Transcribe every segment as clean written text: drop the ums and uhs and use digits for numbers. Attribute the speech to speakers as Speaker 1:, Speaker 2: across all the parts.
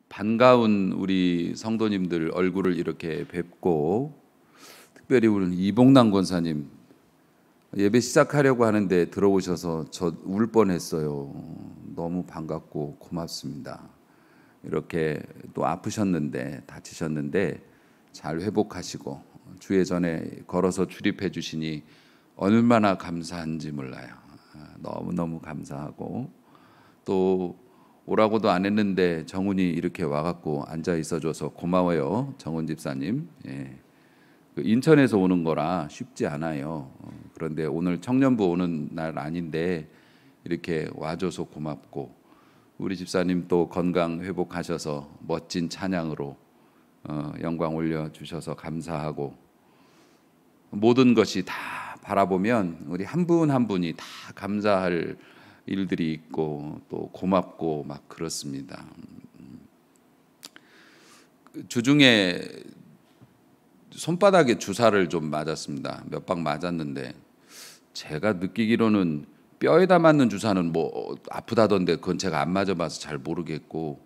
Speaker 1: 반가운 우리 성도님들 얼굴을 이렇게 뵙고, 특별히 우리 이봉남 권사님 예배 시작하려고 하는데 들어오셔서 저 울 뻔했어요. 너무 반갑고 고맙습니다. 이렇게 또 아프셨는데, 다치셨는데 잘 회복하시고 주의 전에 걸어서 출입해 주시니 얼마나 감사한지 몰라요. 너무너무 감사하고, 또 오라고도 안 했는데 정훈이 이렇게 와갖고 앉아 있어줘서 고마워요, 정훈 집사님. 그 인천에서 오는 거라 쉽지 않아요. 그런데 오늘 청년부 오는 날 아닌데 이렇게 와줘서 고맙고, 우리 집사님 또 건강 회복하셔서 멋진 찬양으로 영광 올려주셔서 감사하고, 모든 것이 다 바라보면 우리 한 분 한 분이 다 감사할 일들이 있고 또 고맙고 막 그렇습니다. 주중에 손바닥에 주사를 좀 맞았습니다. 몇 방 맞았는데, 제가 느끼기로는 뼈에다 맞는 주사는 뭐 아프다던데 그건 제가 안 맞아봐서 잘 모르겠고,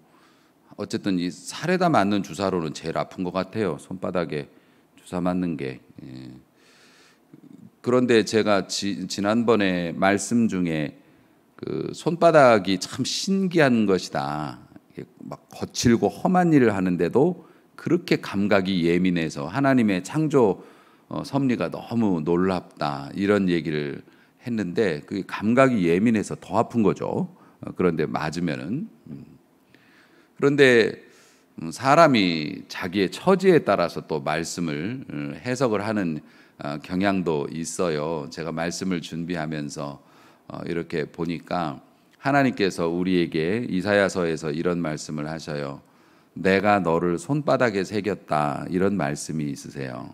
Speaker 1: 어쨌든 이 살에다 맞는 주사로는 제일 아픈 것 같아요. 손바닥에 주사 맞는 게. 그런데 제가 지난번에 말씀 중에 그 손바닥이 참 신기한 것이다, 막 거칠고 험한 일을 하는데도 그렇게 감각이 예민해서 하나님의 창조 섭리가 너무 놀랍다, 이런 얘기를 했는데, 그 감각이 예민해서 더 아픈 거죠. 그런데 맞으면은. 그런데 사람이 자기의 처지에 따라서 또 말씀을 해석을 하는 경향도 있어요. 제가 말씀을 준비하면서 이렇게 보니까 하나님께서 우리에게 이사야서에서 이런 말씀을 하셔요. 내가 너를 손바닥에 새겼다, 이런 말씀이 있으세요.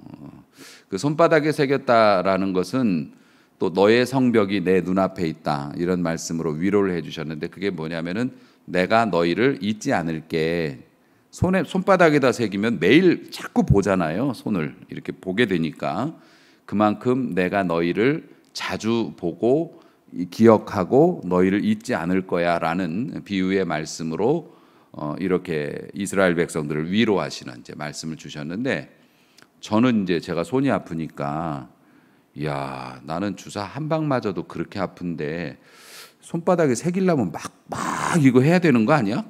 Speaker 1: 그 손바닥에 새겼다라는 것은 또 너의 성벽이 내 눈앞에 있다, 이런 말씀으로 위로를 해주셨는데, 그게 뭐냐면은 내가 너희를 잊지 않을게. 손바닥에다 새기면 매일 자꾸 보잖아요. 손을 이렇게 보게 되니까 그만큼 내가 너희를 자주 보고 기억하고 너희를 잊지 않을 거야 라는 비유의 말씀으로 이렇게 이스라엘 백성들을 위로하시는 이제 말씀을 주셨는데, 저는 이제 제가 손이 아프니까, 이야, 나는 주사 한 방 맞아도 그렇게 아픈데 손바닥에 새기려면 막 이거 해야 되는 거 아니야?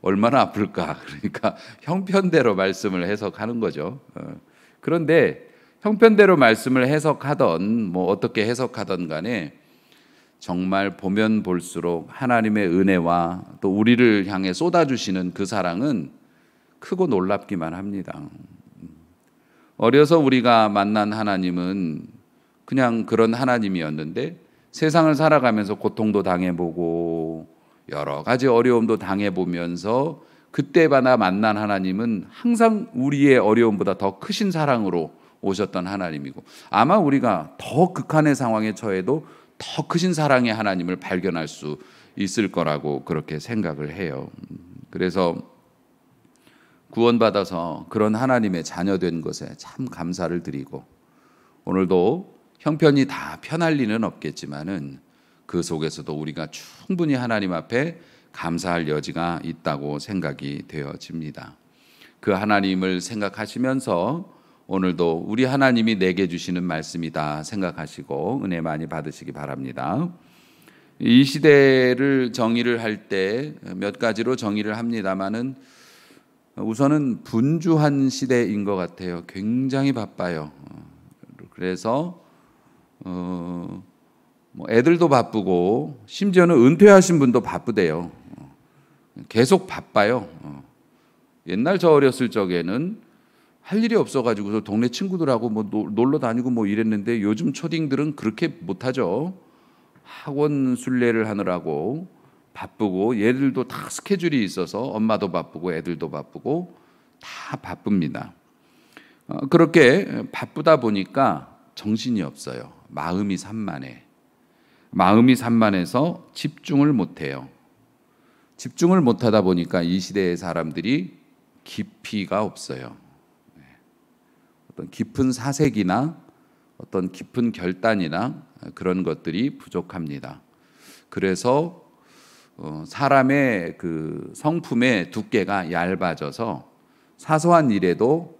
Speaker 1: 얼마나 아플까? 그러니까 형편대로 말씀을 해석하는 거죠. 그런데 형편대로 말씀을 해석하던 뭐 어떻게 해석하던 간에 정말 보면 볼수록 하나님의 은혜와 또 우리를 향해 쏟아주시는 그 사랑은 크고 놀랍기만 합니다. 어려서 우리가 만난 하나님은 그냥 그런 하나님이었는데, 세상을 살아가면서 고통도 당해보고 여러 가지 어려움도 당해보면서 그때마다 만난 하나님은 항상 우리의 어려움보다 더 크신 사랑으로 오셨던 하나님이고, 아마 우리가 더 극한의 상황에 처해도 더 크신 사랑의 하나님을 발견할 수 있을 거라고 그렇게 생각을 해요. 그래서 구원받아서 그런 하나님의 자녀된 것에 참 감사를 드리고, 오늘도 형편이 다 편할 리는 없겠지만은 그 속에서도 우리가 충분히 하나님 앞에 감사할 여지가 있다고 생각이 되어집니다. 그 하나님을 생각하시면서 오늘도 우리 하나님이 내게 주시는 말씀이다 생각하시고 은혜 많이 받으시기 바랍니다. 이 시대를 정의를 할 때 몇 가지로 정의를 합니다마는, 우선은 분주한 시대인 것 같아요. 굉장히 바빠요. 그래서 뭐 애들도 바쁘고 심지어는 은퇴하신 분도 바쁘대요. 계속 바빠요. 옛날 저 어렸을 적에는 할 일이 없어가지고서 동네 친구들하고 뭐 놀러 다니고 뭐 이랬는데, 요즘 초딩들은 그렇게 못하죠. 학원 순례를 하느라고 바쁘고, 얘들도 다 스케줄이 있어서 엄마도 바쁘고 애들도 바쁘고 다 바쁩니다. 그렇게 바쁘다 보니까 정신이 없어요. 마음이 산만해. 마음이 산만해서 집중을 못해요. 집중을 못하다 보니까 이 시대의 사람들이 깊이가 없어요. 어떤 깊은 사색이나 어떤 깊은 결단이나 그런 것들이 부족합니다. 그래서 사람의 그 성품의 두께가 얇아져서 사소한 일에도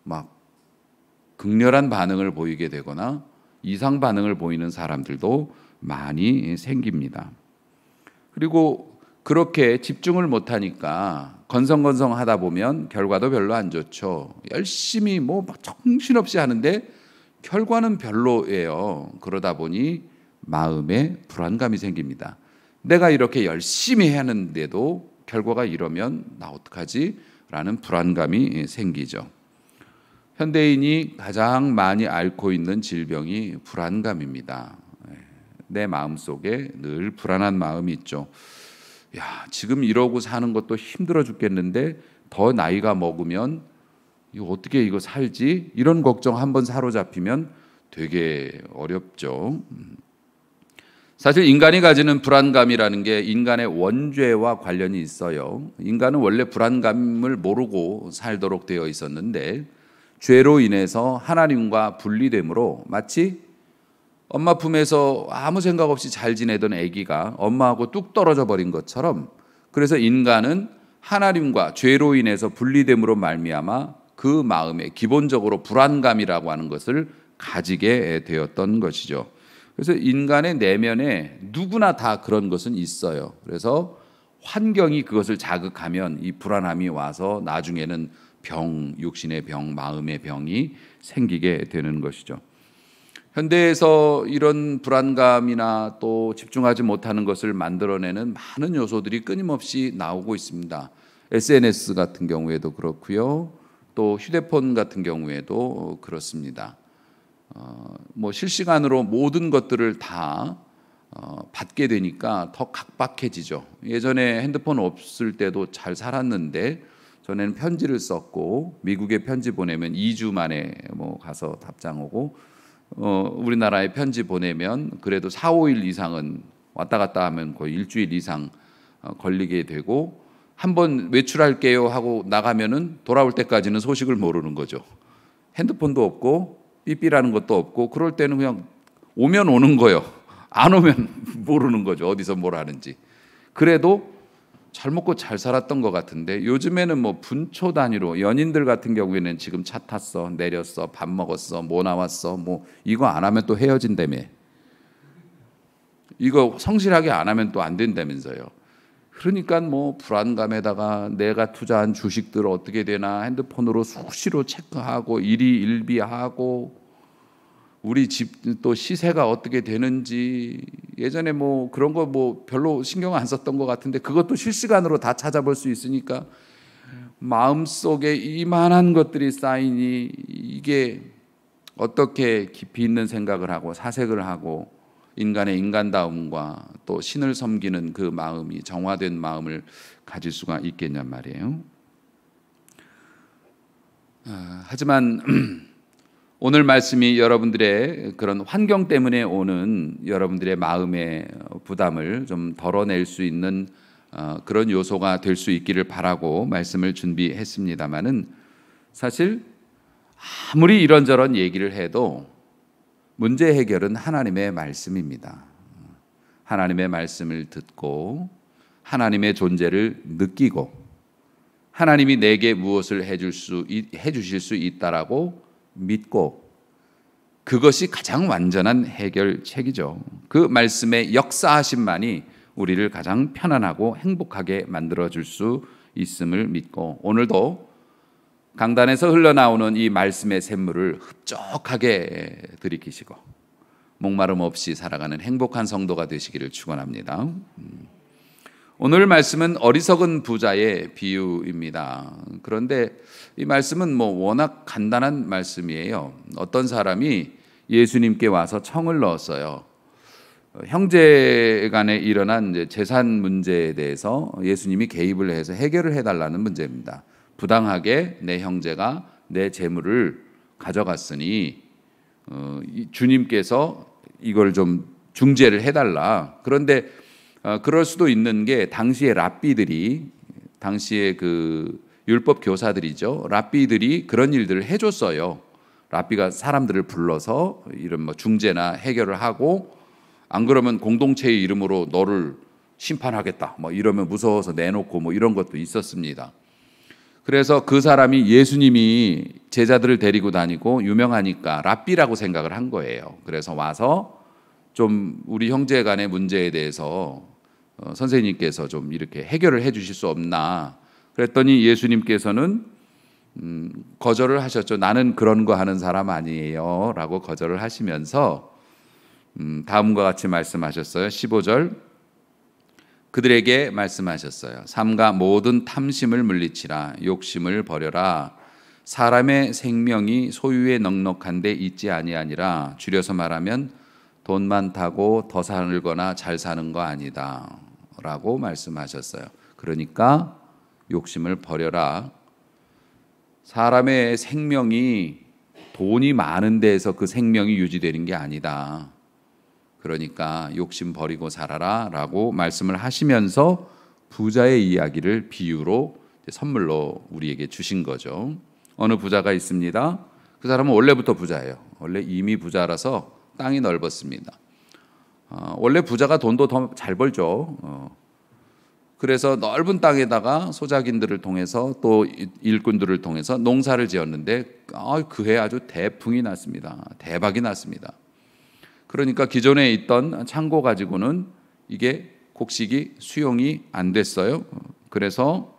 Speaker 1: 막 극렬한 반응을 보이게 되거나 이상 반응을 보이는 사람들도 많이 생깁니다. 그리고 그렇게 집중을 못하니까 건성건성하다 보면 결과도 별로 안 좋죠. 열심히 막 정신없이 하는데 결과는 별로예요. 그러다 보니 마음에 불안감이 생깁니다. 내가 이렇게 열심히 하는데도 결과가 이러면 나 어떡하지? 라는 불안감이 생기죠. 현대인이 가장 많이 앓고 있는 질병이 불안감입니다. 내 마음속에 늘 불안한 마음이 있죠. 야, 지금 이러고 사는 것도 힘들어 죽겠는데 더 나이가 먹으면 어떻게 이거 살지? 이런 걱정 한번 사로잡히면 되게 어렵죠. 사실 인간이 가지는 불안감이라는 게 인간의 원죄와 관련이 있어요. 인간은 원래 불안감을 모르고 살도록 되어 있었는데 죄로 인해서 하나님과 분리됨으로 마치 엄마 품에서 아무 생각 없이 잘 지내던 아기가 엄마하고 뚝 떨어져 버린 것처럼, 그래서 인간은 하나님과 죄로 인해서 분리됨으로 말미암아 그 마음에 기본적으로 불안감이라고 하는 것을 가지게 되었던 것이죠. 그래서 인간의 내면에 누구나 다 그런 것은 있어요. 그래서 환경이 그것을 자극하면 이 불안함이 와서 나중에는 병, 육신의 병, 마음의 병이 생기게 되는 것이죠. 현대에서 이런 불안감이나 또 집중하지 못하는 것을 만들어내는 많은 요소들이 끊임없이 나오고 있습니다. SNS 같은 경우에도 그렇고요. 또 휴대폰 같은 경우에도 그렇습니다. 실시간으로 모든 것들을 다 받게 되니까 더 각박해지죠. 예전에 핸드폰 없을 때도 잘 살았는데 전에는 편지를 썼고 미국에 편지 보내면 2주 만에 가서 답장 오고 우리나라에 편지 보내면 그래도 4, 5일 이상은 왔다 갔다 하면 거의 일주일 이상 걸리게 되고, 한번 외출할게요 하고 나가면은 돌아올 때까지는 소식을 모르는 거죠. 핸드폰도 없고 삐삐라는 것도 없고, 그럴 때는 그냥 오면 오는 거예요. 안 오면 모르는 거죠. 어디서 뭘 하는지. 그래도 잘 먹고 잘 살았던 것 같은데 요즘에는 분초 단위로, 연인들 같은 경우에는 지금 차 탔어, 내렸어, 밥 먹었어, 뭐 나왔어, 이거 안 하면 또 헤어진다며. 이거 성실하게 안 하면 또 안 된다면서요. 그러니까 불안감에다가 내가 투자한 주식들 어떻게 되나 핸드폰으로 수시로 체크하고 일희일비하고, 우리 집 또 시세가 어떻게 되는지, 예전에 그런 거 별로 신경 안 썼던 것 같은데 그것도 실시간으로 다 찾아볼 수 있으니까 마음속에 이만한 것들이 쌓이니 이게 어떻게 깊이 있는 생각을 하고 사색을 하고 인간의 인간다움과 또 신을 섬기는 그 마음이, 정화된 마음을 가질 수가 있겠냔 말이에요. 하지만 오늘 말씀이 여러분들의 그런 환경 때문에 오는 여러분들의 마음의 부담을 좀 덜어낼 수 있는 그런 요소가 될 수 있기를 바라고 말씀을 준비했습니다마는, 사실 아무리 이런저런 얘기를 해도 문제 해결은 하나님의 말씀입니다. 하나님의 말씀을 듣고 하나님의 존재를 느끼고 하나님이 내게 무엇을 해주실 수 있다라고 믿고, 그것이 가장 완전한 해결책이죠. 그 말씀의 역사하심만이 우리를 가장 편안하고 행복하게 만들어줄 수 있음을 믿고, 오늘도 강단에서 흘러나오는 이 말씀의 샘물을 흡족하게 들이키시고 목마름 없이 살아가는 행복한 성도가 되시기를 축원합니다. 오늘 말씀은 어리석은 부자의 비유입니다. 그런데 이 말씀은 워낙 간단한 말씀이에요. 어떤 사람이 예수님께 와서 청을 넣었어요. 형제 간에 일어난 재산 문제에 대해서 예수님이 개입을 해서 해결을 해달라는 문제입니다. 부당하게 내 형제가 내 재물을 가져갔으니 주님께서 이걸 좀 중재를 해달라. 그런데 그럴 수도 있는 게 당시의 랍비들이, 당시의 그 율법 교사들이죠. 랍비들이 그런 일들을 해줬어요. 랍비가 사람들을 불러서 이런 중재나 해결을 하고, 안 그러면 공동체의 이름으로 너를 심판하겠다 뭐 이러면 무서워서 내놓고 뭐 이런 것도 있었습니다. 그래서 그 사람이 예수님이 제자들을 데리고 다니고 유명하니까 랍비라고 생각을 한 거예요. 그래서 와서 좀 우리 형제 간의 문제에 대해서 선생님께서 좀 이렇게 해결을 해 주실 수 없나 그랬더니 예수님께서는 거절을 하셨죠. 나는 그런 거 하는 사람 아니에요 라고 거절을 하시면서 다음과 같이 말씀하셨어요. 15절 그들에게 말씀하셨어요. 삼가 모든 탐심을 물리치라. 욕심을 버려라. 사람의 생명이 소유에 넉넉한 데 있지 아니하니라. 줄여서 말하면 돈 많다고 더 살거나 잘 사는 거 아니다 라고 말씀하셨어요. 그러니까 욕심을 버려라. 사람의 생명이 돈이 많은 데에서 그 생명이 유지되는 게 아니다. 그러니까 욕심 버리고 살아라 라고 말씀을 하시면서 부자의 이야기를 비유로 선물로 우리에게 주신 거죠. 어느 부자가 있습니다. 그 사람은 원래부터 부자예요. 원래 이미 부자라서 땅이 넓었습니다. 원래 부자가 돈도 더 잘 벌죠. 그래서 넓은 땅에다가 소작인들을 통해서 또 일꾼들을 통해서 농사를 지었는데 그해 아주 대풍이 났습니다. 대박이 났습니다. 그러니까 기존에 있던 창고 가지고는 이게 곡식이 수용이 안 됐어요. 그래서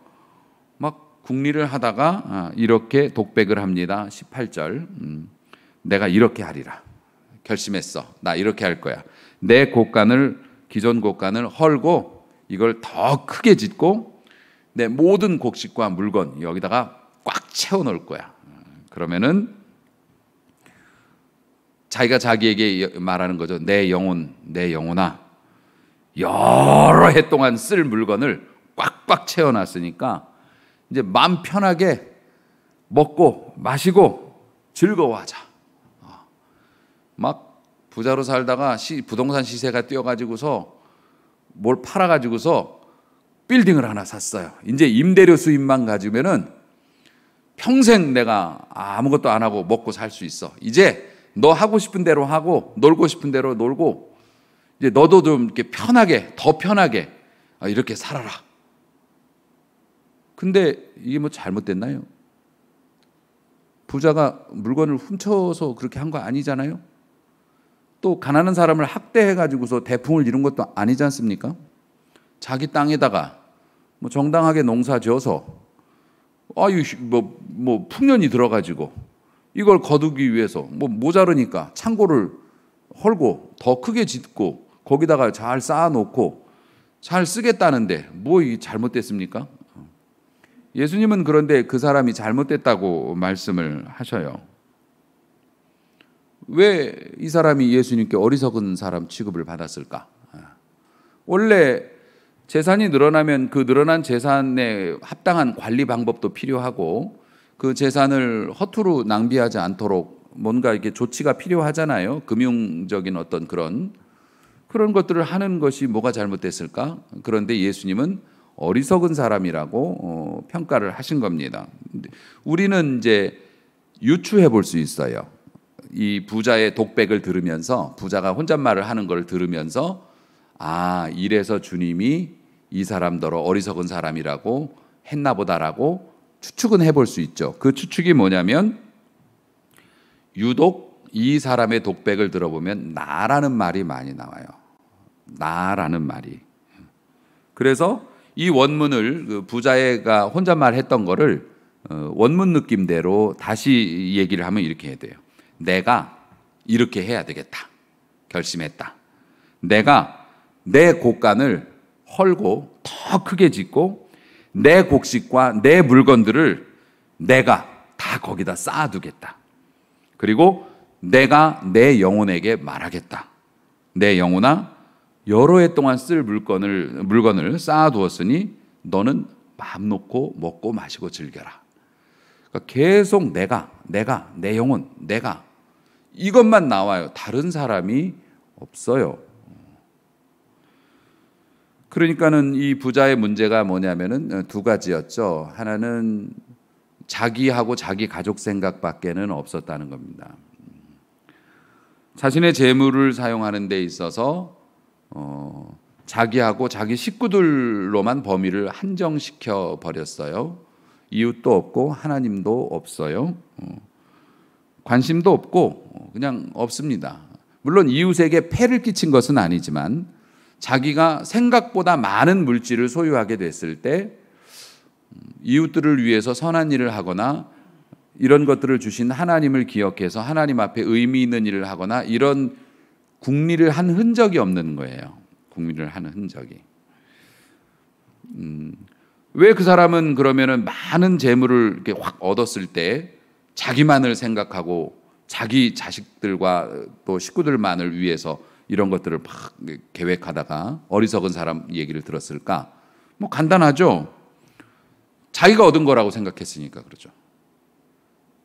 Speaker 1: 막 궁리를 하다가 이렇게 독백을 합니다. 18절 내가 이렇게 하리라 결심했어. 나 이렇게 할 거야. 내 기존 곡간을 헐고 이걸 더 크게 짓고 내 모든 곡식과 물건 여기다가 꽉 채워 넣을 거야. 그러면은 자기가 자기에게 말하는 거죠. 내 영혼, 내 영혼아, 여러 해 동안 쓸 물건을 꽉꽉 채워놨으니까 이제 마음 편하게 먹고 마시고 즐거워하자. 막 부자로 살다가 부동산 시세가 뛰어가지고서 뭘 팔아가지고서 빌딩을 하나 샀어요. 이제 임대료 수입만 가지면은 평생 내가 아무것도 안 하고 먹고 살 수 있어. 이제 너 하고 싶은 대로 하고 놀고 싶은 대로 놀고 이제 너도 좀 이렇게 편하게 더 편하게 이렇게 살아라. 근데 이게 뭐 잘못됐나요? 부자가 물건을 훔쳐서 그렇게 한 거 아니잖아요. 또 가난한 사람을 학대해 가지고서 대풍을 이룬 것도 아니지 않습니까? 자기 땅에다가 뭐 정당하게 농사 지어서 뭐 풍년이 들어가지고 이걸 거두기 위해서 뭐 모자르니까 창고를 헐고 더 크게 짓고 거기다가 잘 쌓아놓고 잘 쓰겠다는데 뭐 이게 잘못됐습니까? 예수님은 그런데 그 사람이 잘못됐다고 말씀을 하셔요. 왜 이 사람이 예수님께 어리석은 사람 취급을 받았을까? 원래 재산이 늘어나면 그 늘어난 재산에 합당한 관리 방법도 필요하고 그 재산을 허투루 낭비하지 않도록 뭔가 이렇게 조치가 필요하잖아요. 금융적인 어떤 그런 것들을 하는 것이 뭐가 잘못됐을까? 그런데 예수님은 어리석은 사람이라고 평가를 하신 겁니다. 우리는 이제 유추해 볼 수 있어요. 이 부자의 독백을 들으면서 부자가 혼잣말을 하는 걸 들으면서 이래서 주님이 이 사람더러 어리석은 사람이라고 했나 보다라고 추측은 해볼 수 있죠. 그 추측이 뭐냐면 유독 이 사람의 독백을 들어보면 나라는 말이 많이 나와요. 나라는 말이. 그래서 이 원문을 그 부자애가 혼잣말 했던 거를 원문 느낌대로 다시 얘기를 하면 이렇게 해야 돼요. 내가 이렇게 해야 되겠다. 결심했다. 내가 내 곡간을 헐고 더 크게 짓고 내 곡식과 내 물건들을 내가 다 거기다 쌓아두겠다. 그리고 내가 내 영혼에게 말하겠다. 내 영혼아, 여러 해 동안 쓸 물건을 쌓아두었으니 너는 마음 놓고 먹고 마시고 즐겨라. 그러니까 계속 내가, 내 영혼, 내가 이것만 나와요. 다른 사람이 없어요. 그러니까는 이 부자의 문제가 뭐냐면은 두 가지였죠. 하나는 자기하고 자기 가족 생각밖에는 없었다는 겁니다. 자신의 재물을 사용하는 데 있어서 자기하고 자기 식구들로만 범위를 한정시켜 버렸어요. 이웃도 없고 하나님도 없어요. 관심도 없고 그냥 없습니다. 물론 이웃에게 폐를 끼친 것은 아니지만 자기가 생각보다 많은 물질을 소유하게 됐을 때 이웃들을 위해서 선한 일을 하거나 이런 것들을 주신 하나님을 기억해서 하나님 앞에 의미 있는 일을 하거나 이런 국리를 한 흔적이 없는 거예요. 국리를 하는 흔적이. 왜 그 사람은 그러면은 많은 재물을 이렇게 확 얻었을 때 자기만을 생각하고 자기 자식들과 또 식구들만을 위해서 이런 것들을 막 계획하다가 어리석은 사람 얘기를 들었을까? 뭐 간단하죠. 자기가 얻은 거라고 생각했으니까 그러죠.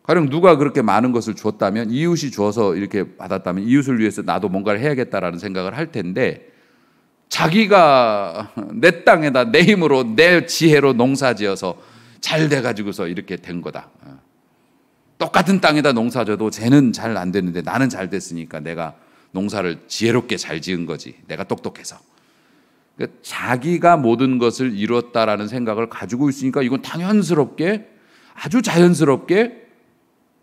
Speaker 1: 가령 누가 그렇게 많은 것을 줬다면, 이웃이 주어서 이렇게 받았다면 이웃을 위해서 나도 뭔가를 해야겠다라는 생각을 할 텐데, 자기가 내 땅에다 내 힘으로 내 지혜로 농사지어서 잘 돼가지고서 이렇게 된 거다. 똑같은 땅에다 농사져도 쟤는 잘 안 되는데 나는 잘 됐으니까 내가 농사를 지혜롭게 잘 지은 거지. 내가 똑똑해서. 그러니까 자기가 모든 것을 이뤘다라는 생각을 가지고 있으니까 이건 당연스럽게, 아주 자연스럽게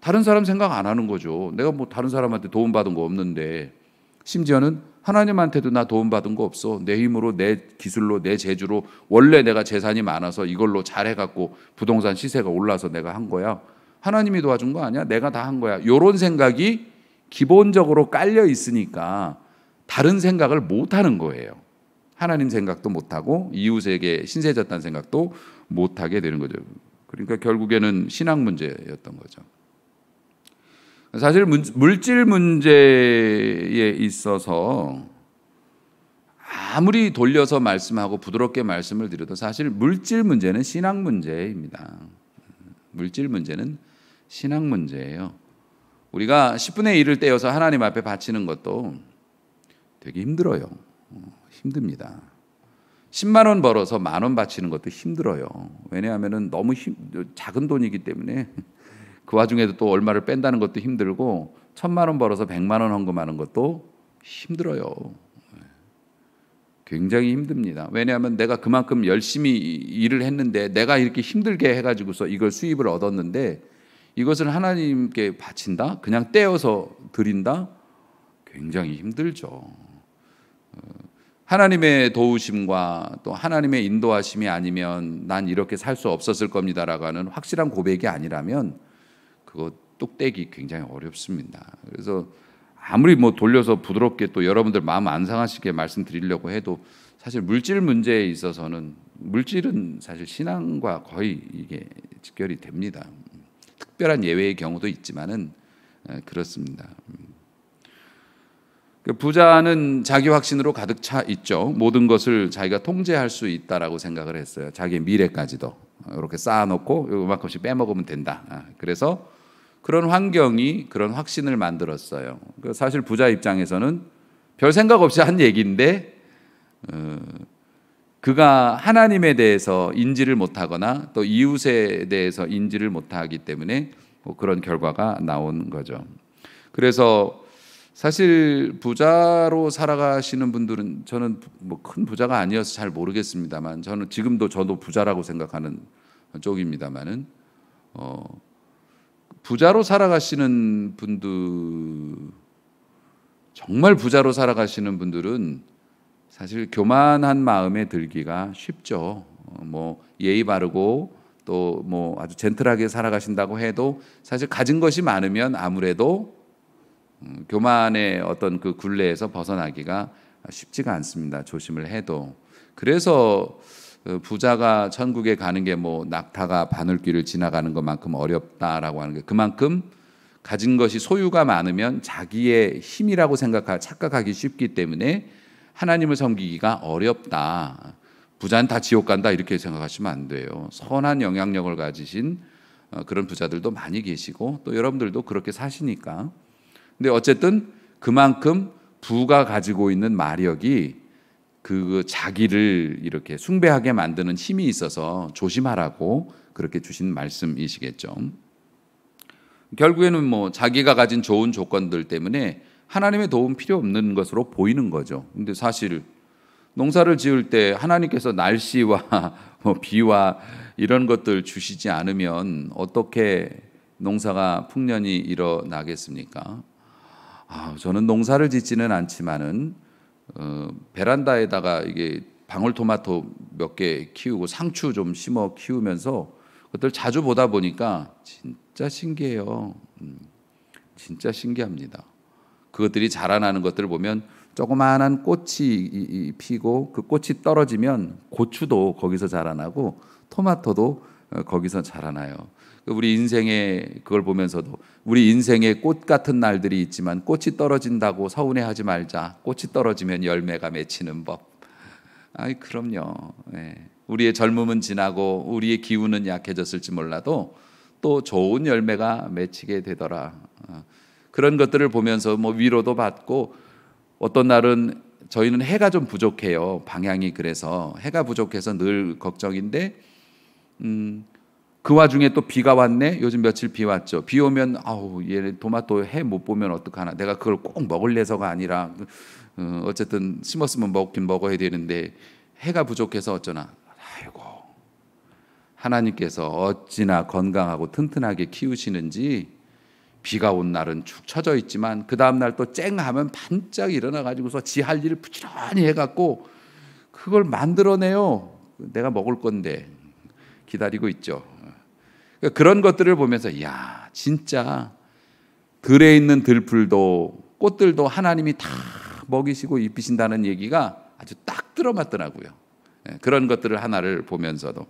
Speaker 1: 다른 사람 생각 안 하는 거죠. 내가 뭐 다른 사람한테 도움받은 거 없는데, 심지어는 하나님한테도 나 도움받은 거 없어. 내 힘으로, 내 기술로, 내 재주로 원래 내가 재산이 많아서 이걸로 잘해갖고 부동산 시세가 올라서 내가 한 거야. 하나님이 도와준 거 아니야? 내가 다 한 거야. 이런 생각이 기본적으로 깔려 있으니까 다른 생각을 못 하는 거예요. 하나님 생각도 못 하고 이웃에게 신세졌다는 생각도 못 하게 되는 거죠. 그러니까 결국에는 신앙 문제였던 거죠. 사실 물질 문제에 있어서 아무리 돌려서 말씀하고 부드럽게 말씀을 드려도 사실 물질 문제는 신앙 문제입니다. 물질 문제는 신앙 문제예요. 우리가 10분의 1을 떼어서 하나님 앞에 바치는 것도 되게 힘들어요. 힘듭니다. 10만 원 벌어서 10,000원 바치는 것도 힘들어요. 왜냐하면 너무 작은 돈이기 때문에 그 와중에도 또 얼마를 뺀다는 것도 힘들고 1,000만 원 벌어서 100만 원 헌금하는 것도 힘들어요. 굉장히 힘듭니다. 왜냐하면 내가 그만큼 열심히 일을 했는데 내가 이렇게 힘들게 해가지고서 이걸 수입을 얻었는데 이것을 하나님께 바친다? 그냥 떼어서 드린다? 굉장히 힘들죠. 하나님의 도우심과 또 하나님의 인도하심이 아니면 난 이렇게 살 수 없었을 겁니다라고 하는 확실한 고백이 아니라면 그거 뚝 떼기 굉장히 어렵습니다. 그래서 아무리 뭐 돌려서 부드럽게 또 여러분들 마음 안 상하시게 말씀드리려고 해도 사실 물질 문제에 있어서는 물질은 사실 신앙과 거의 이게 직결이 됩니다. 특별한 예외의 경우도 있지만은 그렇습니다. 부자는 자기 확신으로 가득 차 있죠. 모든 것을 자기가 통제할 수 있다라고 생각을 했어요. 자기의 미래까지도 이렇게 쌓아놓고 이만큼씩 빼먹으면 된다. 그래서 그런 환경이 그런 확신을 만들었어요. 사실 부자 입장에서는 별 생각 없이 한 얘기인데 그가 하나님에 대해서 인지를 못하거나 또 이웃에 대해서 인지를 못하기 때문에 뭐 그런 결과가 나온 거죠. 그래서 사실 부자로 살아가시는 분들은, 저는 뭐 큰 부자가 아니어서 잘 모르겠습니다만 저는 지금도 저도 부자라고 생각하는 쪽입니다만은 부자로 살아가시는 분들, 정말 부자로 살아가시는 분들은 사실 교만한 마음에 들기가 쉽죠. 뭐 예의 바르고 또 뭐 아주 젠틀하게 살아가신다고 해도 사실 가진 것이 많으면 아무래도 교만의 어떤 그 굴레에서 벗어나기가 쉽지가 않습니다. 조심을 해도. 그래서 부자가 천국에 가는 게 뭐 낙타가 바늘길을 지나가는 것만큼 어렵다라고 하는 게, 그만큼 가진 것이 소유가 많으면 자기의 힘이라고 착각하기 쉽기 때문에 하나님을 섬기기가 어렵다. 부자는 다 지옥 간다 이렇게 생각하시면 안 돼요. 선한 영향력을 가지신 그런 부자들도 많이 계시고 또 여러분들도 그렇게 사시니까. 근데 어쨌든 그만큼 부가 가지고 있는 마력이 그 자기를 이렇게 숭배하게 만드는 힘이 있어서 조심하라고 그렇게 주신 말씀이시겠죠. 결국에는 뭐 자기가 가진 좋은 조건들 때문에 하나님의 도움 필요 없는 것으로 보이는 거죠. 근데 사실 농사를 지을 때 하나님께서 날씨와 뭐 비와 이런 것들 주시지 않으면 어떻게 농사가 풍년이 일어나겠습니까? 저는 농사를 짓지는 않지만은 베란다에다가 이게 방울토마토 몇 개 키우고 상추 좀 심어 키우면서 그것들 자주 보다 보니까 진짜 신기해요. 진짜 신기합니다. 그것들이 자라나는 것들을 보면 조그마한 꽃이 피고 그 꽃이 떨어지면 고추도 거기서 자라나고 토마토도 거기서 자라나요. 우리 인생에 그걸 보면서도 우리 인생에 꽃 같은 날들이 있지만 꽃이 떨어진다고 서운해하지 말자. 꽃이 떨어지면 열매가 맺히는 법. 그럼요. 우리의 젊음은 지나고 우리의 기운은 약해졌을지 몰라도 또 좋은 열매가 맺히게 되더라. 그런 것들을 보면서 뭐 위로도 받고, 어떤 날은 저희는 해가 좀 부족해요. 방향이. 그래서 해가 부족해서 늘 걱정인데 그 와중에 또 비가 왔네. 요즘 며칠 비 왔죠. 비 오면 얘 토마토 해 못 보면 어떡하나. 내가 그걸 꼭 먹을래서가 아니라 어쨌든 심었으면 먹긴 먹어야 되는데 해가 부족해서 어쩌나. 아이고, 하나님께서 어찌나 건강하고 튼튼하게 키우시는지 비가 온 날은 축 처져 있지만 그 다음 날 또 쨍 하면 반짝 일어나 가지고서 지 할 일을 부지런히 해갖고 그걸 만들어내요. 내가 먹을 건데 기다리고 있죠. 그런 것들을 보면서 야, 진짜 들에 있는 들풀도 꽃들도 하나님이 다 먹이시고 입히신다는 얘기가 아주 딱 들어맞더라고요. 그런 것들을 하나를 보면서도.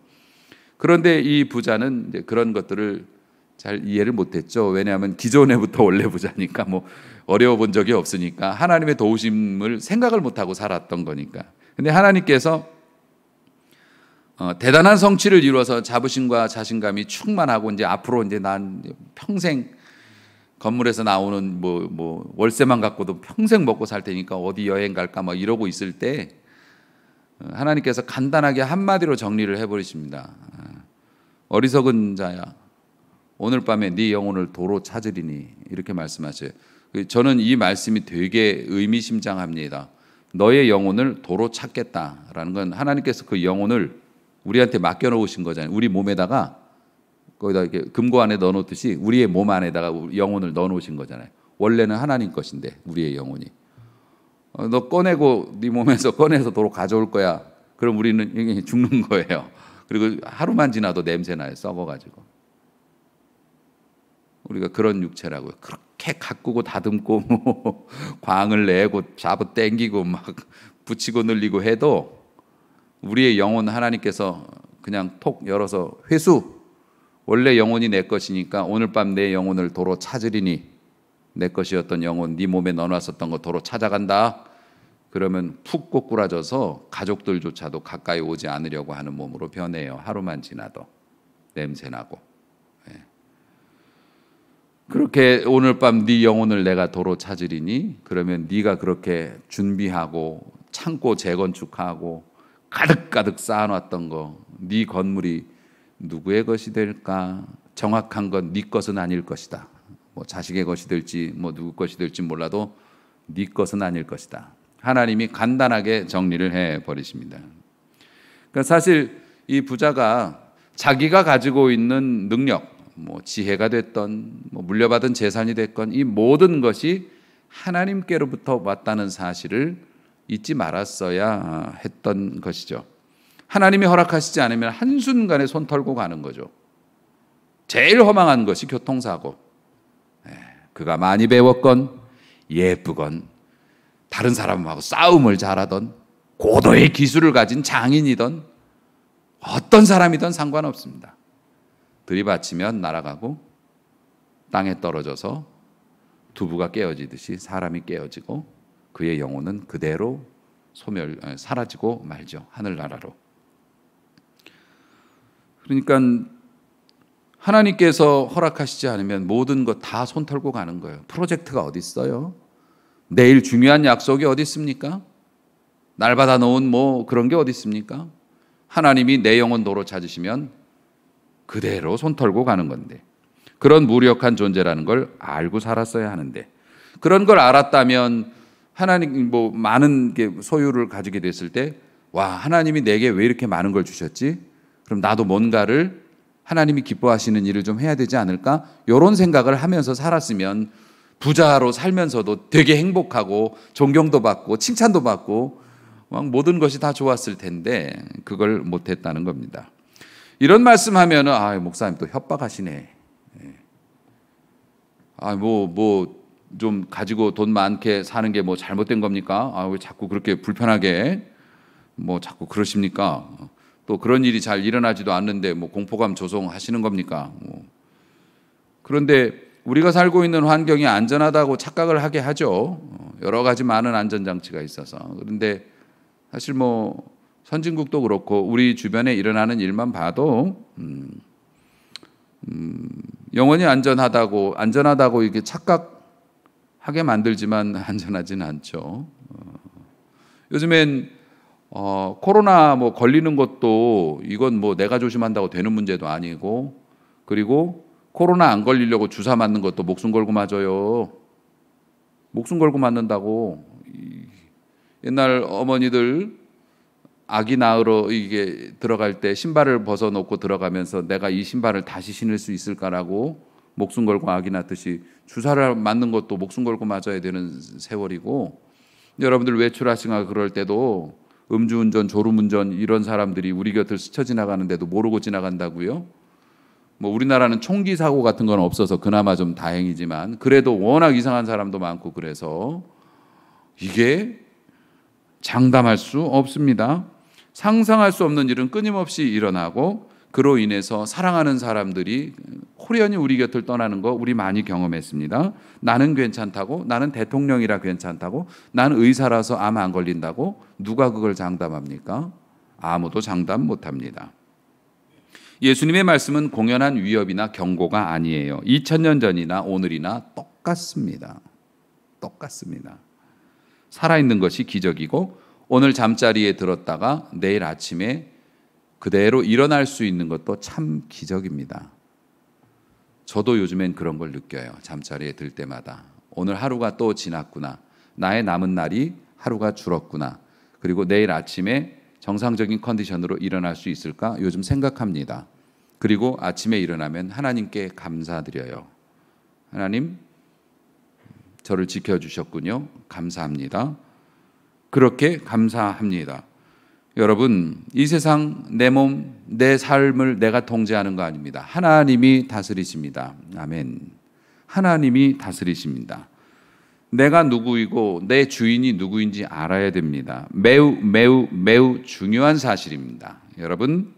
Speaker 1: 그런데 이 부자는 이제 그런 것들을 잘 이해를 못했죠. 왜냐하면 기존에부터 원래 부자니까 뭐 어려워 본 적이 없으니까 하나님의 도우심을 생각을 못하고 살았던 거니까. 근데 하나님께서 대단한 성취를 이루어서 자부심과 자신감이 충만하고 이제 앞으로 이제 난 평생 건물에서 나오는 뭐 월세만 갖고도 평생 먹고 살 테니까 어디 여행 갈까 막 이러고 있을 때 하나님께서 간단하게 한마디로 정리를 해버리십니다. 어리석은 자야, 오늘 밤에 네 영혼을 도로 찾으리니, 이렇게 말씀하셔요. 저는 이 말씀이 되게 의미심장합니다. 너의 영혼을 도로 찾겠다라는 건 하나님께서 그 영혼을 우리한테 맡겨놓으신 거잖아요. 우리 몸에다가 거기다 이렇게 금고 안에 넣어놓듯이 우리의 몸 안에다가 영혼을 넣어놓으신 거잖아요. 원래는 하나님 것인데 우리의 영혼이. 너 꺼내고 네 몸에서 꺼내서 도로 가져올 거야. 그럼 우리는 죽는 거예요. 그리고 하루만 지나도 냄새나요. 썩어가지고. 우리가 그런 육체라고요. 그렇게 가꾸고 다듬고 뭐 광을 내고 잡아 당기고 막 붙이고 늘리고 해도 우리의 영혼 하나님께서 그냥 톡 열어서 회수, 원래 영혼이 내 것이니까 오늘 밤 내 영혼을 도로 찾으리니, 내 것이었던 영혼 네 몸에 넣어놨었던 거 도로 찾아간다. 그러면 푹 꼬꾸라져서 가족들조차도 가까이 오지 않으려고 하는 몸으로 변해요. 하루만 지나도 냄새나고. 그렇게 오늘 밤 네 영혼을 내가 도로 찾으리니, 그러면 네가 그렇게 준비하고 창고 재건축하고 가득가득 쌓아놨던 거, 네 건물이 누구의 것이 될까? 정확한 건 네 것은 아닐 것이다. 뭐 자식의 것이 될지 뭐 누구 것이 될지 몰라도 네 것은 아닐 것이다. 하나님이 간단하게 정리를 해버리십니다. 그러니까 사실 이 부자가 자기가 가지고 있는 능력, 뭐 지혜가 됐던 뭐 물려받은 재산이 됐건 이 모든 것이 하나님께로부터 왔다는 사실을 잊지 말았어야 했던 것이죠. 하나님이 허락하시지 않으면 한순간에 손 털고 가는 거죠. 제일 허망한 것이 교통사고. 그가 많이 배웠건 예쁘건 다른 사람하고 싸움을 잘하던 고도의 기술을 가진 장인이던 어떤 사람이든 상관없습니다. 들이받치면 날아가고 땅에 떨어져서 두부가 깨어지듯이 사람이 깨어지고 그의 영혼은 그대로 사라지고 말죠. 하늘나라로. 그러니까 하나님께서 허락하시지 않으면 모든 것 다 손 털고 가는 거예요. 프로젝트가 어디 있어요? 내일 중요한 약속이 어디 있습니까? 날 받아 놓은 뭐 그런 게 어디 있습니까? 하나님이 내 영혼 도로 찾으시면 그대로 손 털고 가는 건데, 그런 무력한 존재라는 걸 알고 살았어야 하는데, 그런 걸 알았다면 하나님 뭐 많은 게 소유를 가지게 됐을 때, 와, 하나님이 내게 왜 이렇게 많은 걸 주셨지? 그럼 나도 뭔가를 하나님이 기뻐하시는 일을 좀 해야 되지 않을까? 이런 생각을 하면서 살았으면 부자로 살면서도 되게 행복하고 존경도 받고 칭찬도 받고 막 모든 것이 다 좋았을 텐데 그걸 못했다는 겁니다. 이런 말씀하면은 목사님 또 협박하시네. 좀 가지고 돈 많게 사는 게 뭐 잘못된 겁니까? 왜 자꾸 그렇게 불편하게 뭐 자꾸 그러십니까? 또 그런 일이 잘 일어나지도 않는데 뭐 공포감 조성하시는 겁니까? 그런데 우리가 살고 있는 환경이 안전하다고 착각을 하게 하죠. 여러 가지 많은 안전장치가 있어서. 그런데 사실 뭐 선진국도 그렇고 우리 주변에 일어나는 일만 봐도 영원히 안전하다고 이게 착각하게 만들지만 안전하지는 않죠. 요즘엔 코로나 뭐 걸리는 것도 이건 뭐 내가 조심한다고 되는 문제도 아니고, 그리고 코로나 안 걸리려고 주사 맞는 것도 목숨 걸고 맞아요. 목숨 걸고 맞는다고. 옛날 어머니들 아기 낳으러 이게 들어갈 때 신발을 벗어놓고 들어가면서 내가 이 신발을 다시 신을 수 있을까라고 목숨 걸고 아기 낳듯이 주사를 맞는 것도 목숨 걸고 맞아야 되는 세월이고, 여러분들 외출하시거나 그럴 때도 음주운전, 졸음운전 이런 사람들이 우리 곁을 스쳐 지나가는데도 모르고 지나간다고요? 뭐 우리나라는 총기 사고 같은 건 없어서 그나마 좀 다행이지만 그래도 워낙 이상한 사람도 많고, 그래서 이게 장담할 수 없습니다. 상상할 수 없는 일은 끊임없이 일어나고, 그로 인해서 사랑하는 사람들이 호련히 우리 곁을 떠나는 거 우리 많이 경험했습니다. 나는 괜찮다고, 나는 대통령이라 괜찮다고, 나는 의사라서 암 안 걸린다고, 누가 그걸 장담합니까? 아무도 장담 못합니다. 예수님의 말씀은 공연한 위협이나 경고가 아니에요. 2000년 전이나 오늘이나 똑같습니다. 똑같습니다. 살아있는 것이 기적이고, 오늘 잠자리에 들었다가 내일 아침에 그대로 일어날 수 있는 것도 참 기적입니다. 저도 요즘엔 그런 걸 느껴요. 잠자리에 들 때마다 오늘 하루가 또 지났구나, 나의 남은 날이 하루가 줄었구나, 그리고 내일 아침에 정상적인 컨디션으로 일어날 수 있을까 요즘 생각합니다. 그리고 아침에 일어나면 하나님께 감사드려요. 하나님, 저를 지켜주셨군요. 감사합니다. 그렇게 감사합니다. 여러분, 이 세상 내 몸, 내 삶을 내가 통제하는 거 아닙니다. 하나님이 다스리십니다. 아멘. 하나님이 다스리십니다. 내가 누구이고 내 주인이 누구인지 알아야 됩니다. 매우 매우 매우 중요한 사실입니다. 여러분,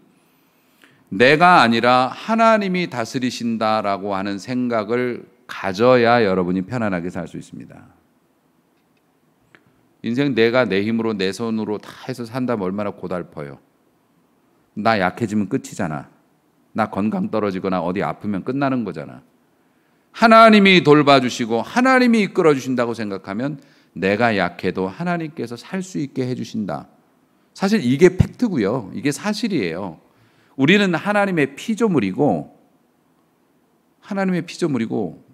Speaker 1: 내가 아니라 하나님이 다스리신다라고 하는 생각을 가져야 여러분이 편안하게 살 수 있습니다. 인생 내가 내 힘으로 내 손으로 다 해서 산다면 얼마나 고달퍼요. 나 약해지면 끝이잖아. 나 건강 떨어지거나 어디 아프면 끝나는 거잖아. 하나님이 돌봐주시고 하나님이 이끌어주신다고 생각하면 내가 약해도 하나님께서 살 수 있게 해주신다. 사실 이게 팩트고요. 이게 사실이에요. 우리는 하나님의 피조물이고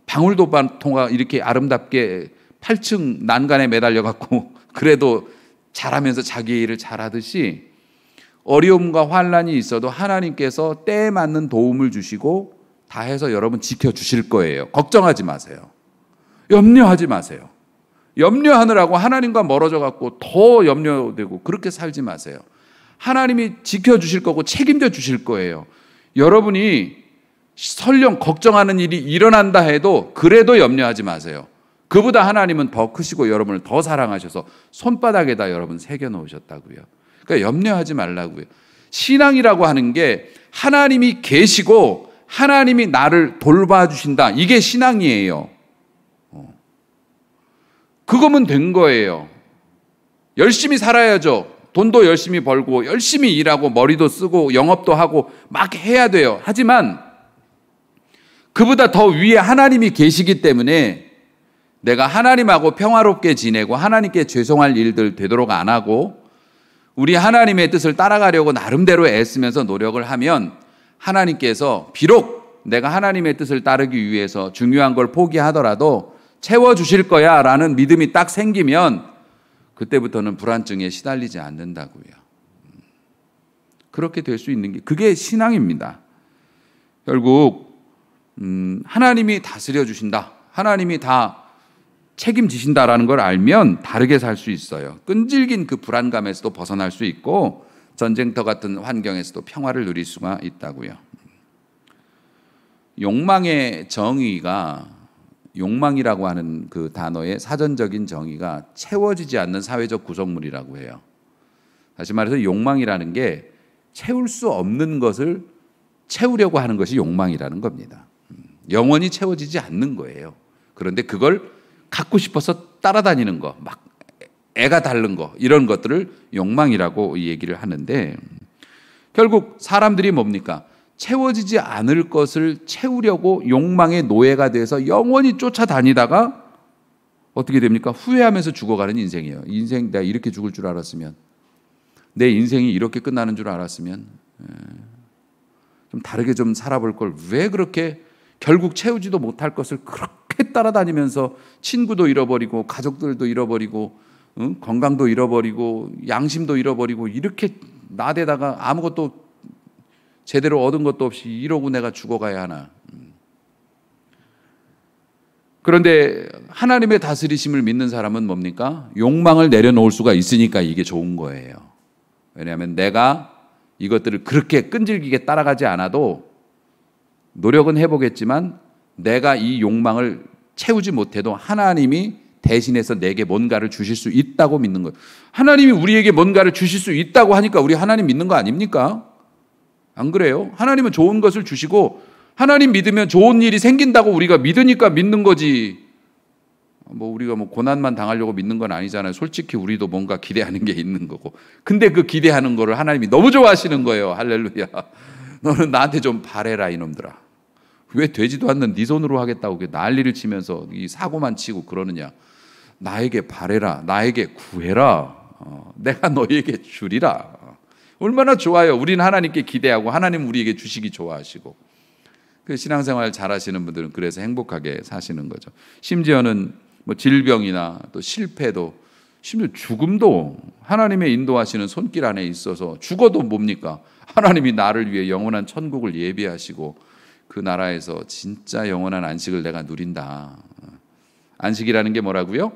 Speaker 1: 방울토마토가 이렇게 아름답게 8층 난간에 매달려 갖고 그래도 자라면서 자기 일을 잘하듯이 어려움과 환난이 있어도 하나님께서 때에 맞는 도움을 주시고 다 해서 여러분 지켜주실 거예요. 걱정하지 마세요. 염려하지 마세요. 염려하느라고 하나님과 멀어져 갖고 더 염려되고 그렇게 살지 마세요. 하나님이 지켜주실 거고 책임져 주실 거예요. 여러분이 설령 걱정하는 일이 일어난다 해도 그래도 염려하지 마세요. 그보다 하나님은 더 크시고 여러분을 더 사랑하셔서 손바닥에다 여러분 새겨 놓으셨다고요. 그러니까 염려하지 말라고요. 신앙이라고 하는 게 하나님이 계시고 하나님이 나를 돌봐주신다. 이게 신앙이에요. 그거면 된 거예요. 열심히 살아야죠. 돈도 열심히 벌고 열심히 일하고 머리도 쓰고 영업도 하고 막 해야 돼요. 하지만 그보다 더 위에 하나님이 계시기 때문에 내가 하나님하고 평화롭게 지내고 하나님께 죄송할 일들 되도록 안 하고 우리 하나님의 뜻을 따라가려고 나름대로 애쓰면서 노력을 하면 하나님께서 비록 내가 하나님의 뜻을 따르기 위해서 중요한 걸 포기하더라도 채워주실 거야 라는 믿음이 딱 생기면 그때부터는 불안증에 시달리지 않는다고요. 그렇게 될 수 있는 게 그게 신앙입니다. 결국 하나님이 다스려 주신다, 하나님이 다 책임지신다라는 걸 알면 다르게 살 수 있어요. 끈질긴 그 불안감에서도 벗어날 수 있고 전쟁터 같은 환경에서도 평화를 누릴 수가 있다고요. 욕망의 정의가, 욕망이라고 하는 그 단어의 사전적인 정의가 채워지지 않는 사회적 구성물이라고 해요. 다시 말해서 욕망이라는 게 채울 수 없는 것을 채우려고 하는 것이 욕망이라는 겁니다. 영원히 채워지지 않는 거예요. 그런데 그걸 갖고 싶어서 따라다니는 거, 막 애가 닳는 거, 이런 것들을 욕망이라고 얘기를 하는데, 결국 사람들이 뭡니까? 채워지지 않을 것을 채우려고 욕망의 노예가 돼서 영원히 쫓아다니다가 어떻게 됩니까? 후회하면서 죽어가는 인생이에요. 인생 내가 이렇게 죽을 줄 알았으면, 내 인생이 이렇게 끝나는 줄 알았으면 좀 다르게 좀 살아볼 걸, 왜 그렇게 결국 채우지도 못할 것을 그렇게 따라다니면서 친구도 잃어버리고 가족들도 잃어버리고 건강도 잃어버리고 양심도 잃어버리고 이렇게 나대다가 아무것도 제대로 얻은 것도 없이 이러고 내가 죽어가야 하나. 그런데 하나님의 다스리심을 믿는 사람은 뭡니까? 욕망을 내려놓을 수가 있으니까 이게 좋은 거예요. 왜냐하면 내가 이것들을 그렇게 끈질기게 따라가지 않아도 노력은 해보겠지만 내가 이 욕망을 채우지 못해도 하나님이 대신해서 내게 뭔가를 주실 수 있다고 믿는 거예요. 하나님이 우리에게 뭔가를 주실 수 있다고 하니까 우리 하나님 믿는 거 아닙니까? 안 그래요? 하나님은 좋은 것을 주시고 하나님 믿으면 좋은 일이 생긴다고 우리가 믿으니까 믿는 거지. 우리가 고난만 당하려고 믿는 건 아니잖아요. 솔직히 우리도 뭔가 기대하는 게 있는 거고. 근데 그 기대하는 거를 하나님이 너무 좋아하시는 거예요. 할렐루야. 너는 나한테 좀 바래라 이놈들아. 왜 되지도 않는 네 손으로 하겠다고 난리를 치면서 이 사고만 치고 그러느냐. 나에게 바래라. 나에게 구해라. 내가 너에게 주리라. 얼마나 좋아요. 우리는 하나님께 기대하고 하나님 우리에게 주시기 좋아하시고. 그 신앙생활 잘하시는 분들은 그래서 행복하게 사시는 거죠. 심지어는 질병이나 또 실패도, 심지어 죽음도 하나님의 인도하시는 손길 안에 있어서 죽어도 뭡니까? 하나님이 나를 위해 영원한 천국을 예비하시고 그 나라에서 진짜 영원한 안식을 내가 누린다. 안식이라는 게 뭐라고요?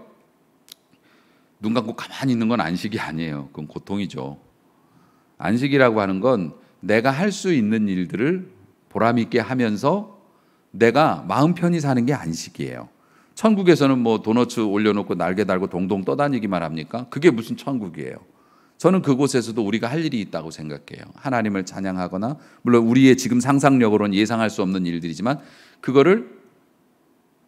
Speaker 1: 눈 감고 가만히 있는 건 안식이 아니에요. 그건 고통이죠. 안식이라고 하는 건 내가 할 수 있는 일들을 보람 있게 하면서 내가 마음 편히 사는 게 안식이에요. 천국에서는 도너츠 올려놓고 날개 달고 동동 떠다니기만 합니까? 그게 무슨 천국이에요. 저는 그곳에서도 우리가 할 일이 있다고 생각해요. 하나님을 찬양하거나, 물론 우리의 지금 상상력으로는 예상할 수 없는 일들이지만 그거를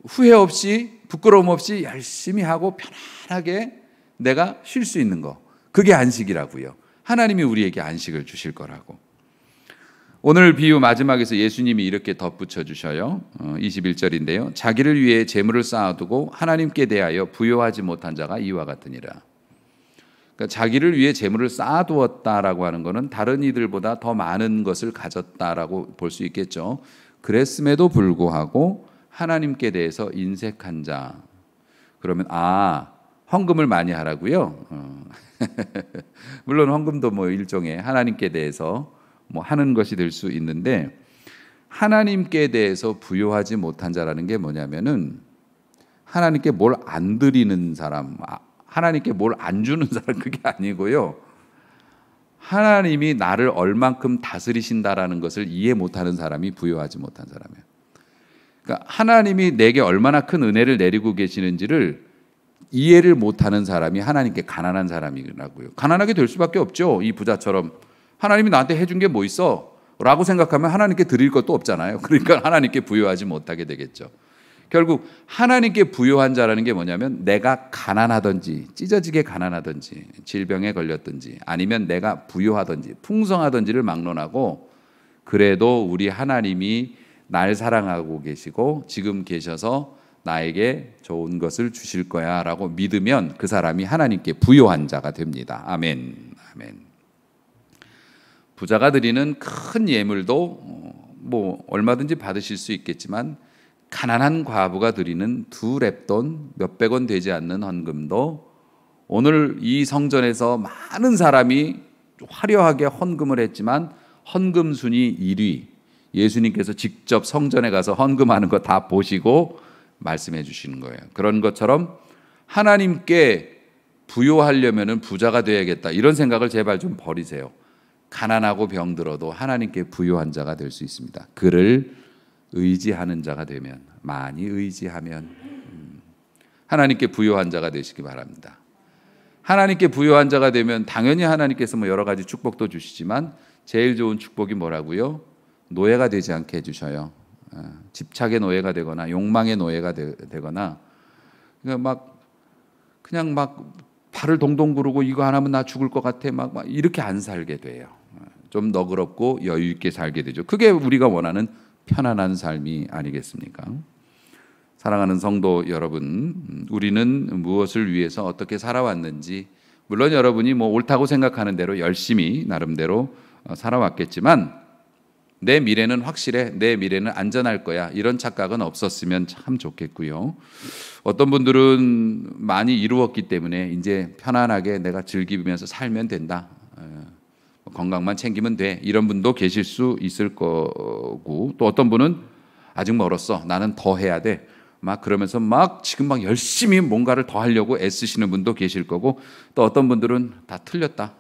Speaker 1: 후회 없이 부끄러움 없이 열심히 하고 편안하게 내가 쉴 수 있는 거, 그게 안식이라고요. 하나님이 우리에게 안식을 주실 거라고. 오늘 비유 마지막에서 예수님이 이렇게 덧붙여 주셔요. 21절인데요. 자기를 위해 재물을 쌓아두고 하나님께 대하여 부요하지 못한 자가 이와 같으니라. 그러니까 자기를 위해 재물을 쌓아두었다라고 하는 것은 다른 이들보다 더 많은 것을 가졌다라고 볼 수 있겠죠. 그랬음에도 불구하고 하나님께 대해서 인색한 자. 그러면 헌금을 많이 하라고요? 물론 헌금도 일종의 하나님께 대해서 하는 것이 될 수 있는데, 하나님께 대해서 부요하지 못한 자라는 게 뭐냐면은 하나님께 뭘 안 드리는 사람, 하나님께 뭘 안 주는 사람, 그게 아니고요. 하나님이 나를 얼만큼 다스리신다라는 것을 이해 못하는 사람이 부요하지 못한 사람이에요. 그러니까 하나님이 내게 얼마나 큰 은혜를 내리고 계시는지를 이해를 못하는 사람이 하나님께 가난한 사람이라고요. 가난하게 될 수밖에 없죠. 이 부자처럼 하나님이 나한테 해준 게 뭐 있어? 라고 생각하면 하나님께 드릴 것도 없잖아요. 그러니까 하나님께 부요하지 못하게 되겠죠. 결국 하나님께 부요한 자라는 게 뭐냐면 내가 가난하든지 찢어지게 가난하든지 질병에 걸렸든지 아니면 내가 부요하든지 풍성하든지를 막론하고 그래도 우리 하나님이 날 사랑하고 계시고 지금 계셔서 나에게 좋은 것을 주실 거야 라고 믿으면 그 사람이 하나님께 부요한 자가 됩니다. 아멘. 아멘. 부자가 드리는 큰 예물도 얼마든지 받으실 수 있겠지만 가난한 과부가 드리는 2렙돈 몇백 원 되지 않는 헌금도 오늘 이 성전에서 많은 사람이 화려하게 헌금을 했지만 헌금 순위 1위, 예수님께서 직접 성전에 가서 헌금하는 거 다 보시고 말씀해 주시는 거예요. 그런 것처럼 하나님께 부요하려면 부자가 되어야겠다, 이런 생각을 제발 좀 버리세요. 가난하고 병들어도 하나님께 부요한 자가 될 수 있습니다. 그를 의지하는 자가 되면, 많이 의지하면 하나님께 부요한 자가 되시기 바랍니다. 하나님께 부요한 자가 되면 당연히 하나님께서 뭐 여러 가지 축복도 주시지만 제일 좋은 축복이 뭐라고요? 노예가 되지 않게 해주셔요. 집착의 노예가 되거나 욕망의 노예가 되거나 그냥 막 발을 동동 구르고 이거 안 하면 나 죽을 것 같아 막 이렇게 안 살게 돼요. 좀 너그럽고 여유 있게 살게 되죠. 그게 우리가 원하는 편안한 삶이 아니겠습니까? 사랑하는 성도 여러분, 우리는 무엇을 위해서 어떻게 살아왔는지, 물론 여러분이 뭐 옳다고 생각하는 대로 열심히 나름대로 살아왔겠지만 내 미래는 확실해, 내 미래는 안전할 거야, 이런 착각은 없었으면 참 좋겠고요. 어떤 분들은 많이 이루었기 때문에 이제 편안하게 내가 즐기면서 살면 된다, 건강만 챙기면 돼, 이런 분도 계실 수 있을 거고, 또 어떤 분은 아직 멀었어, 나는 더 해야 돼, 막 그러면서 막 지금 막 열심히 뭔가를 더 하려고 애쓰시는 분도 계실 거고, 또 어떤 분들은 다 틀렸다,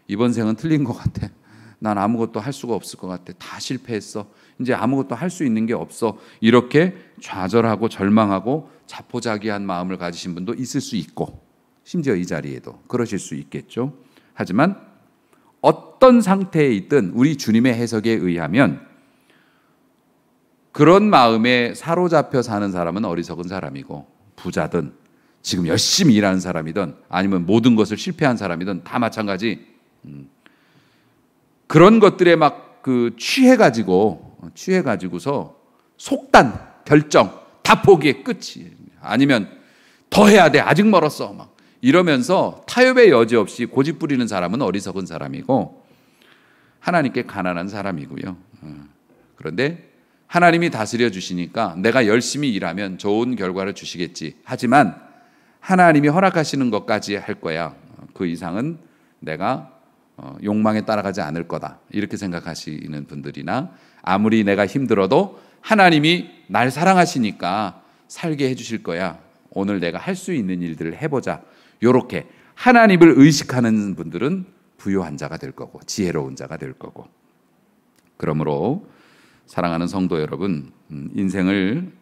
Speaker 1: 이번 생은 틀린 것 같아, 난 아무것도 할 수가 없을 것 같아, 다 실패했어, 이제 아무것도 할 수 있는 게 없어, 이렇게 좌절하고 절망하고 자포자기한 마음을 가지신 분도 있을 수 있고, 심지어 이 자리에도 그러실 수 있겠죠. 하지만 어떤 상태에 있든 우리 주님의 해석에 의하면 그런 마음에 사로잡혀 사는 사람은 어리석은 사람이고, 부자든 지금 열심히 일하는 사람이든 아니면 모든 것을 실패한 사람이든 다 마찬가지. 그런 것들에 막 취해가지고서 속단, 결정, 다 포기해, 끝이. 아니면 더 해야 돼, 아직 멀었어, 막 이러면서 타협의 여지 없이 고집 부리는 사람은 어리석은 사람이고, 하나님께 가난한 사람이고요. 그런데 하나님이 다스려 주시니까 내가 열심히 일하면 좋은 결과를 주시겠지. 하지만 하나님이 허락하시는 것까지 할 거야. 그 이상은 내가 욕망에 따라가지 않을 거다, 이렇게 생각하시는 분들이나, 아무리 내가 힘들어도 하나님이 날 사랑하시니까 살게 해주실 거야, 오늘 내가 할 수 있는 일들을 해보자, 이렇게 하나님을 의식하는 분들은 부요한 자가 될 거고 지혜로운 자가 될 거고. 그러므로 사랑하는 성도 여러분, 인생을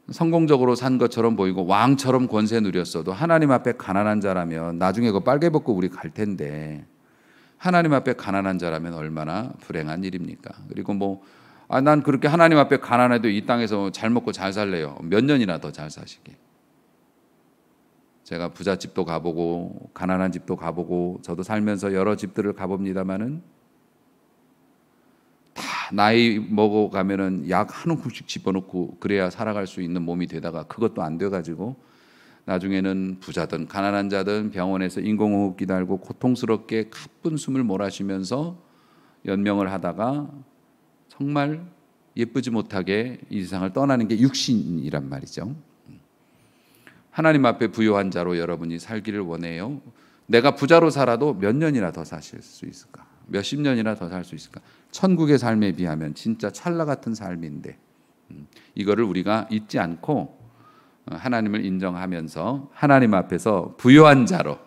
Speaker 1: 성공적으로 산 것처럼 보이고 왕처럼 권세 누렸어도 하나님 앞에 가난한 자라면 나중에 그 빨개 벗고 우리 갈 텐데, 하나님 앞에 가난한 자라면 얼마나 불행한 일입니까? 그리고 난 그렇게 하나님 앞에 가난해도 이 땅에서 잘 먹고 잘 살래요. 몇 년이나 더 잘 사시게. 제가 부잣집도 가보고 가난한 집도 가보고 저도 살면서 여러 집들을 가봅니다마는 다 나이 먹어가면은 약 한 움큼씩 집어넣고 그래야 살아갈 수 있는 몸이 되다가 그것도 안 돼가지고 나중에는 부자든 가난한 자든 병원에서 인공호흡기 달고 고통스럽게 가쁜 숨을 몰아쉬면서 연명을 하다가 정말 예쁘지 못하게 이 세상을 떠나는 게 육신이란 말이죠. 하나님 앞에 부요한 자로 여러분이 살기를 원해요. 내가 부자로 살아도 몇 년이나 더 사실 수 있을까? 몇십 년이나 더 살 수 있을까? 천국의 삶에 비하면 진짜 찰나 같은 삶인데, 이거를 우리가 잊지 않고 하나님을 인정하면서 하나님 앞에서 부요한 자로,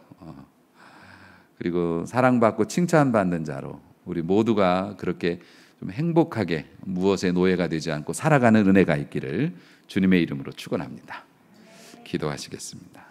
Speaker 1: 그리고 사랑받고 칭찬받는 자로 우리 모두가 그렇게 좀 행복하게 무엇의 노예가 되지 않고 살아가는 은혜가 있기를 주님의 이름으로 축원합니다. 기도하시겠습니다.